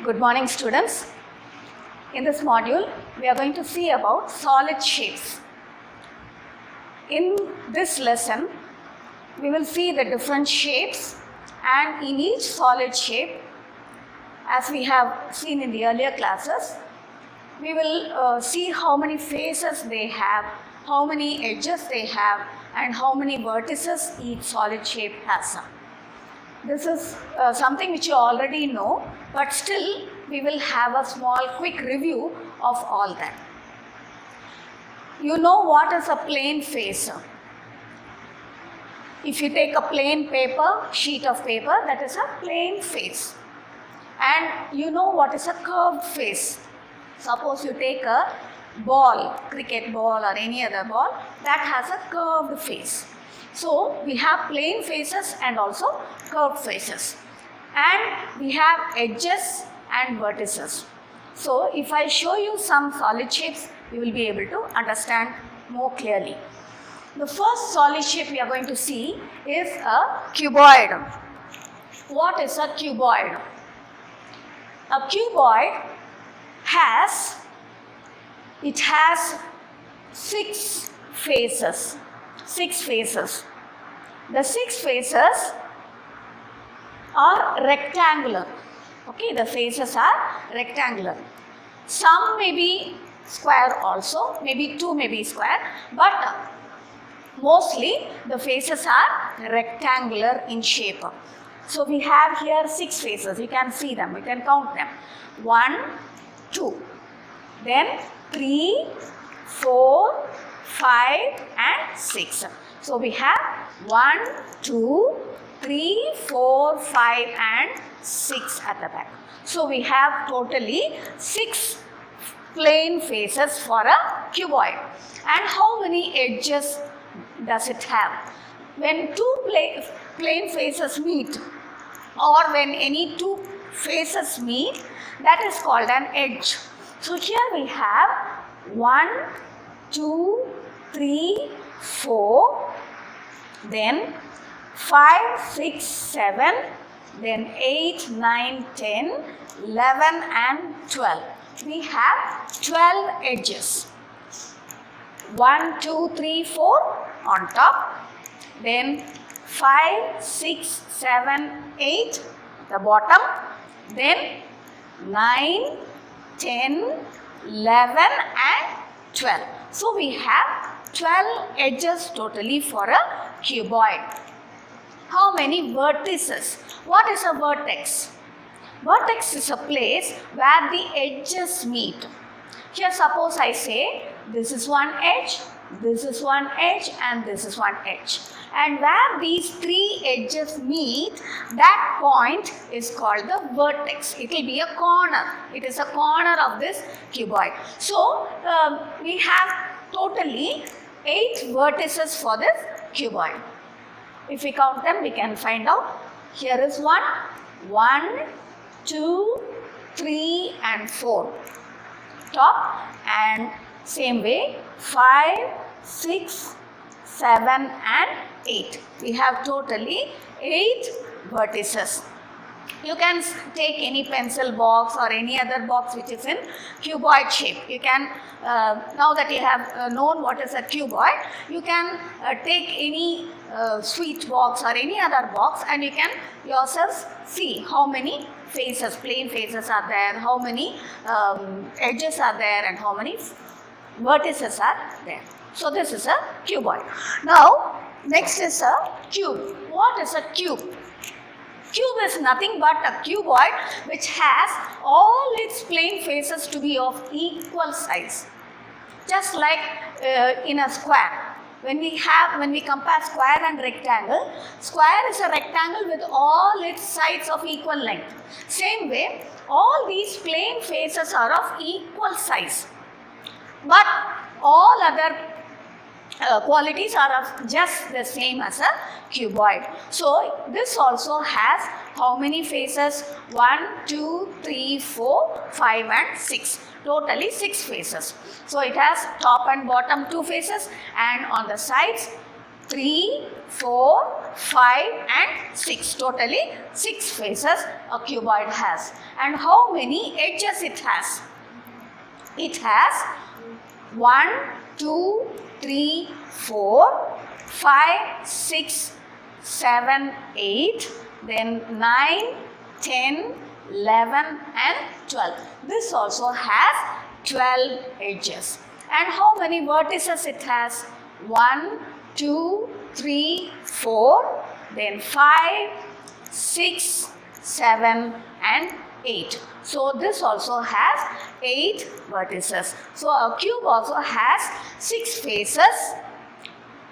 Good morning, students. In this module, we are going to see about solid shapes. In this lesson, we will see the different shapes, and in each solid shape, as we have seen in the earlier classes, we will see how many faces they have, how many edges they have, and how many vertices each solid shape has. This is something which you already know, but still we will have a small quick review of all that. You know what is a plane face? If you take a plain paper, sheet of paper, that is a plane face. And you know what is a curved face. Suppose you take a ball, cricket ball or any other ball, that has a curved face. So we have plane faces and also curved faces. And we have edges and vertices. So if I show you some solid shapes, you will be able to understand more clearly. The first solid shape we are going to see is a cuboid. What is a cuboid? A cuboid has six faces. The six faces are rectangular. Okay, the faces are rectangular. Some may be square also, maybe two may be square, but mostly the faces are rectangular in shape. So we have here six faces. You can see them, you can count them. 1, 2, then 3, 4, 5 and 6. So we have 1, 2, 3, 4, 5 and 6 at the back. So we have totally 6 plane faces for a cuboid. And how many edges does it have? When two plane faces meet, or when any two faces meet, that is called an edge. So here we have 1, 2, 3, 4, then 5, 6, 7, then 8, 9, 10, 11 and 12. We have 12 edges. 1, 2, 3, 4 on top, then 5, 6, 7, 8 the bottom, then 9, 10, 11 and 12. So we have 12 edges totally for a cuboid. How many vertices? What is a vertex? Vertex is a place where the edges meet. Here suppose I say this is one edge, this is one edge and this is one edge. And where these three edges meet, that point is called the vertex. It will be a corner. It is a corner of this cuboid. So we have totally 8 vertices for this cuboid. If we count them, we can find out. Here is 1, 2, 3 and 4. Top, and same way 5, 6, 7 and 8. We have totally 8 vertices. You can take any pencil box or any other box which is in cuboid shape. You can, now that you have known what is a cuboid, you can take any sweet box or any other box and you can yourselves see how many faces, plane faces are there, how many edges are there and how many vertices are there. So this is a cuboid. Now next is a cube. What is a cube? Cube is nothing but a cuboid which has all its plane faces to be of equal size. Just like in a square. When we compare square and rectangle, square is a rectangle with all its sides of equal length. Same way, all these plane faces are of equal size. But all other qualities are of just the same as a cuboid. So this also has how many faces? 1, 2, 3, 4, 5 and 6. Totally 6 faces. So it has top and bottom 2 faces and on the sides 3, 4, 5 and 6. Totally 6 faces a cuboid has. And how many edges it has? It has 1, 2, 3, 4, 5, 6, 7, 8, then 9, 10, 11 and 12. This also has 12 edges. And how many vertices it has? 1, 2, 3, 4, then 5, 6, 7 and 8. So this also has 8 vertices. So a cube also has 6 faces,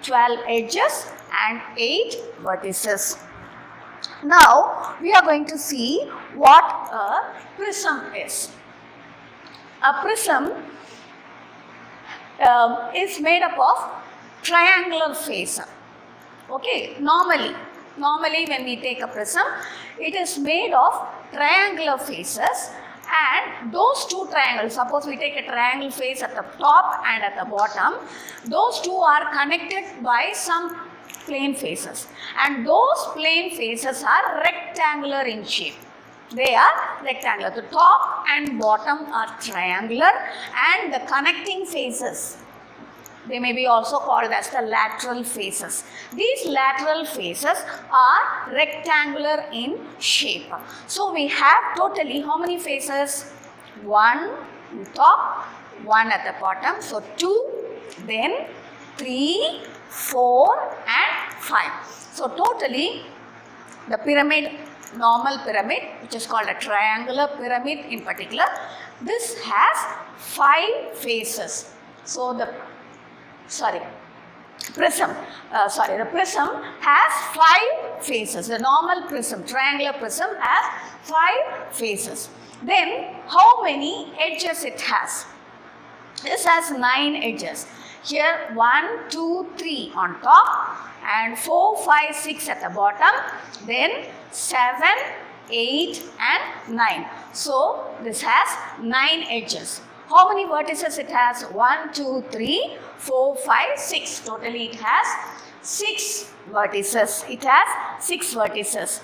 12 edges and 8 vertices. Now we are going to see what a prism is. A prism is made up of triangular face. Okay, normally when we take a prism, it is made of triangular faces, and those two triangles, suppose we take a triangle face at the top and at the bottom, those two are connected by some plane faces, and those plane faces are rectangular in shape. They are rectangular. The top and bottom are triangular, and the connecting faces, they may be also called as the lateral faces. These lateral faces are rectangular in shape. So we have totally how many faces? 1 at top, 1 at the bottom. So 2, then 3, 4 and 5. So totally the pyramid, normal pyramid, which is called a triangular pyramid in particular, this has 5 faces. So the prism has 5 faces. The normal prism, triangular prism has 5 faces. Then how many edges it has? This has 9 edges. Here 1, 2, 3 on top and 4, 5, 6 at the bottom. Then 7, 8 and 9. So this has 9 edges. How many vertices it has? 1, 2, 3, 4, 5, 6. Totally it has 6 vertices. It has 6 vertices.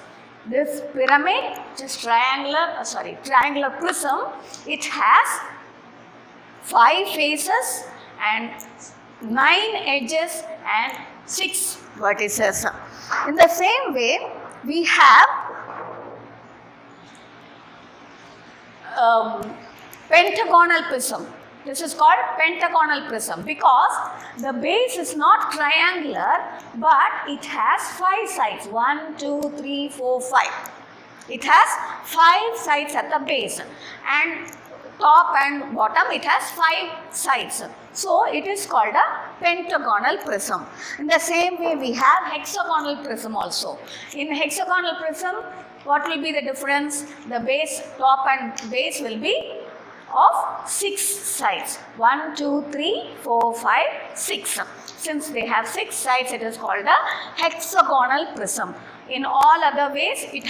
This pyramid, which is triangular prism, it has 5 faces and 9 edges and 6 vertices. In the same way, we have pentagonal prism. This is called pentagonal prism because the base is not triangular, but it has 5 sides. 1, 2, 3, 4, 5. It has 5 sides at the base, and top and bottom it has 5 sides. So it is called a pentagonal prism. In the same way, we have hexagonal prism also. In hexagonal prism, what will be the difference? The base, top and base will be of 6 sides. 1, 2, 3, 4, 5, 6. Since they have 6 sides, it is called a hexagonal prism. In all other ways, it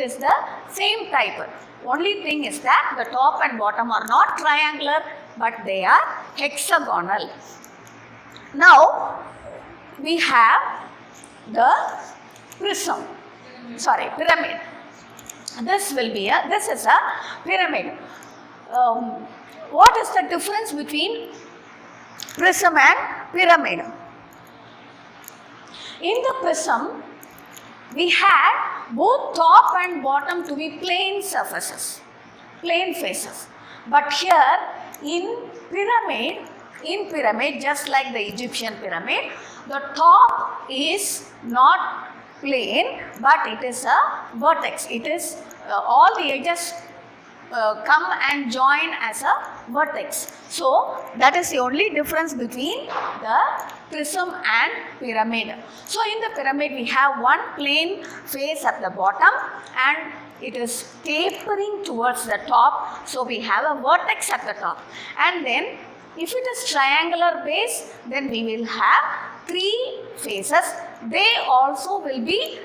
is the same type. Only thing is that the top and bottom are not triangular, but they are hexagonal. Now we have the pyramid. This is a pyramid. What is the difference between prism and pyramid? In the prism, we had both top and bottom to be plane surfaces, plane faces. But here in pyramid, just like the Egyptian pyramid, the top is not plane, but it is a vertex. It is all the edges come and join as a vertex. So that is the only difference between the prism and pyramid. So in the pyramid we have one plane face at the bottom and it is tapering towards the top. So we have a vertex at the top. And then if it is triangular base, then we will have 3 faces. They also will be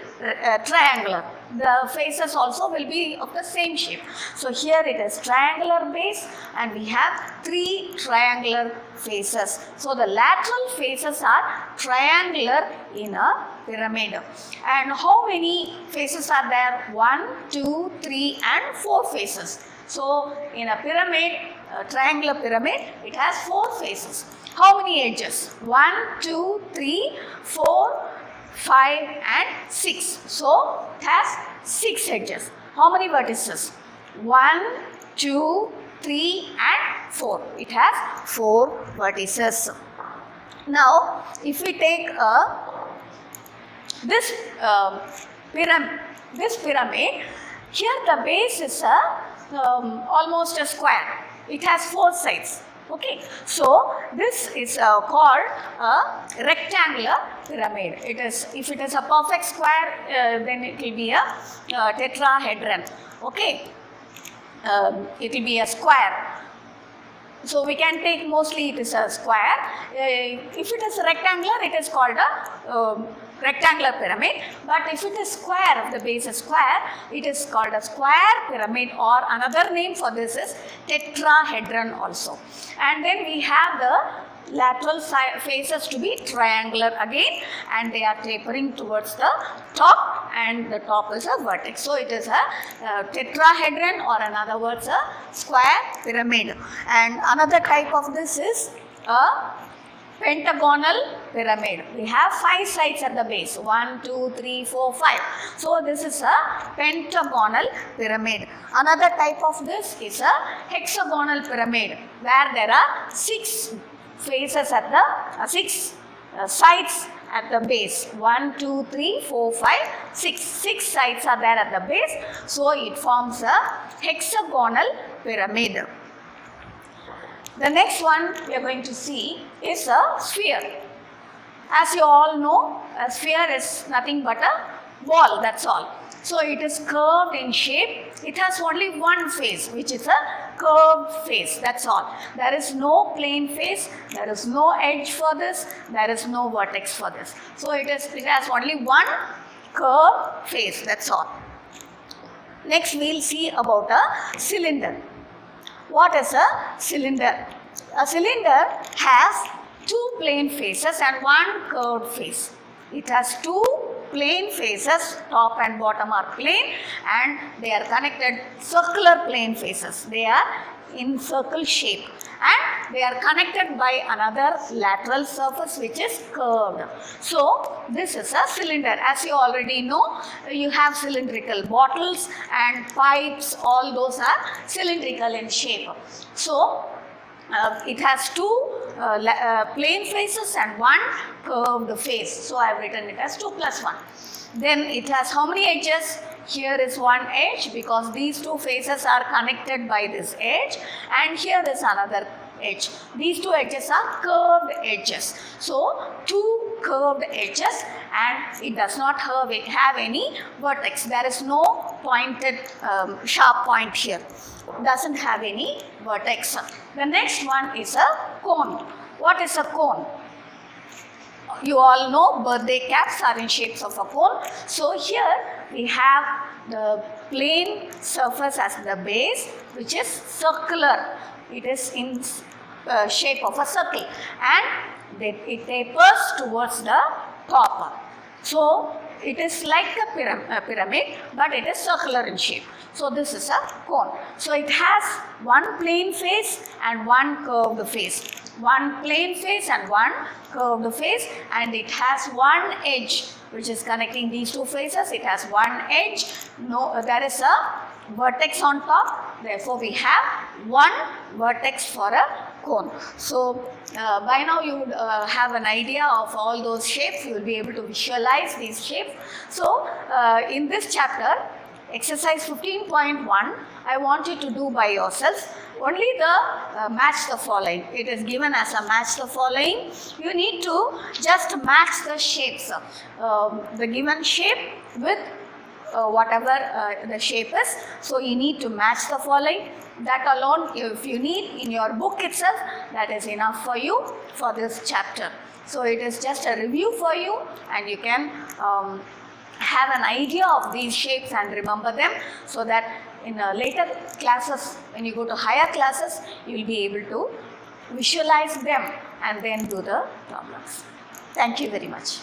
triangular. The faces also will be of the same shape. So here it is triangular base and we have 3 triangular faces. So the lateral faces are triangular in a pyramid. And how many faces are there? 1, 2, 3 and 4 faces. So in a pyramid, a triangular pyramid, it has 4 faces. How many edges? 1, 2, 3, 4, 5 and 6. So it has 6 edges. How many vertices? 1, 2, 3 and 4. It has 4 vertices. Now if we take this pyramid, here the base is almost a square. It has 4 sides. Okay, so this is called a rectangular pyramid. It is, if it is a perfect square, then it will be a tetrahedron. Okay, it will be a square. So we can take mostly it is a square. If it is rectangular, it is called a rectangular pyramid. But if it is square, if the base is square, it is called a square pyramid, or another name for this is tetrahedron also. And then we have the lateral faces to be triangular again, and they are tapering towards the top, and the top is a vertex. So it is a tetrahedron, or in other words a square pyramid. And another type of this is a pentagonal pyramid. We have 5 sides at the base, 1, 2, 3, 4, 5. So this is a pentagonal pyramid. Another type of this is a hexagonal pyramid, where there are 6 faces at the 6 sides at the base. 1, 2, 3, 4, 5, 6. 6 sides are there at the base. So it forms a hexagonal pyramid. The next one we are going to see is a sphere. As you all know, a sphere is nothing but a ball, that's all. So it is curved in shape. It has only one face, which is a curved face, that's all. There is no plane face, there is no edge for this, there is no vertex for this. So it has only one curved face, that's all. Next we will see about a cylinder. What is a cylinder? A cylinder has 2 plane faces and 1 curved face. It has 2 plane faces, top and bottom are plane, and they are connected, circular plane faces. They are in circle shape, and they are connected by another lateral surface which is curved. So this is a cylinder. As you already know, you have cylindrical bottles and pipes, all those are cylindrical in shape. So it has 2 plane faces and 1 curved face. So I have written it as 2 plus 1. Then it has how many edges? Here is one edge, because these 2 faces are connected by this edge, and here is another edge. These 2 edges are curved edges. So 2 curved edges, and it does not have any vertex. There is no pointed sharp point here. Doesn't have any vertex. The next one is a cone. What is a cone? You all know birthday caps are in shapes of a cone. So here we have the plane surface as the base, which is circular. It is in shape of a circle, and it tapers towards the top. So it is like a pyramid, but it is circular in shape. So this is a cone. So it has 1 plane face and 1 curved face. 1 plane face and 1 curved face, and it has 1 edge which is connecting these 2 faces. It has 1 edge. No, there is a vertex on top. Therefore, we have 1 vertex for a cone. So by now you would have an idea of all those shapes. You will be able to visualize these shapes. So in this chapter, exercise 15.1, I want you to do by yourself only the match the following. It is given as a match the following. You need to just match the shapes, the given shape with whatever the shape is. So you need to match the following. That alone, if you need in your book itself, that is enough for you for this chapter. So it is just a review for you, and you can have an idea of these shapes and remember them, so that in later classes, when you go to higher classes, you will be able to visualize them and then do the problems. Thank you very much.